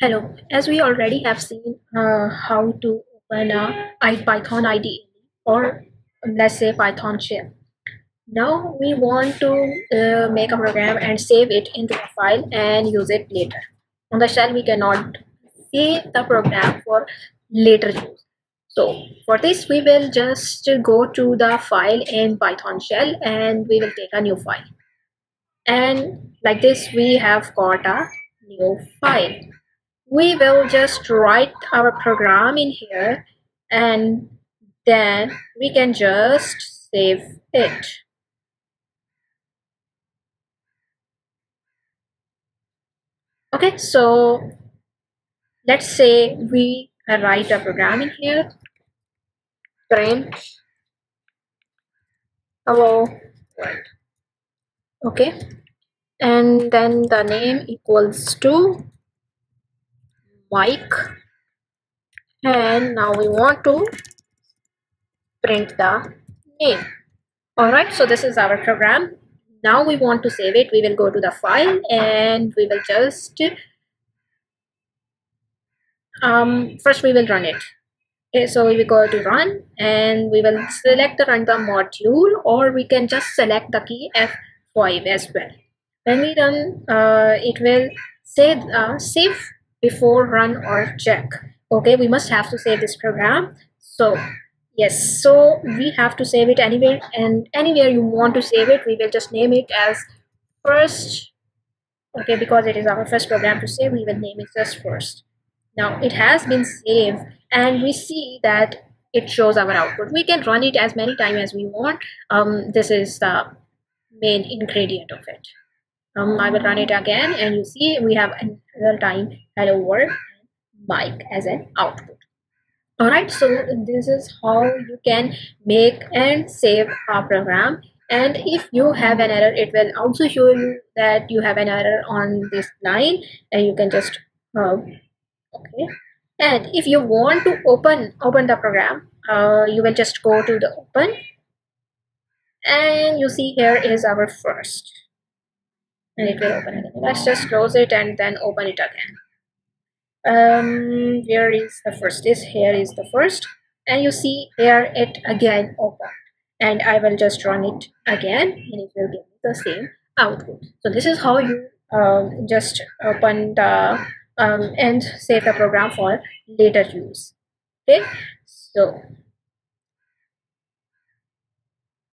Hello, as we already have seen how to open a Python IDE or let's say Python shell. Now we want to make a program and save it into a file and use it later. On the shell, we cannot save the program for later use. So for this, we will just go to the file in Python shell and we will take a new file. And like this, we have got a new file. We will just write our program in here and then we can just save it. Okay, so let's say we write a program in here, print hello world. Okay, and then the name equals to Mike, and now we want to print the name. Alright, so this is our program. Now we want to save it. We will go to the file and we will just first we will run it. Okay, so we will go to run and we will select the run the module, or we can just select the key F5 as well. When we run, it will say save before run or check. Okay, we must have to save this program. So yes, so we have to save it anywhere, and anywhere you want to save it, we will just name it as first. Okay, because it is our first program to save, we will name it just first. Now it has been saved and we see that it shows our output. We can run it as many times as we want. This is the main ingredient of it. I will run it again and you see we have another time hello world and Mike as an output. Alright, so this is how you can make and save a program. And if you have an error, it will also show you that you have an error on this line and you can just okay. And if you want to open the program, you will just go to the open and you see here is our first, and it will open again. Let's just close it and then open it again. Where is the first? Here is the first, and you see here it again opened, and I will just run it again and it will give me the same output. So this is how you just open the and save the program for later use. Okay, so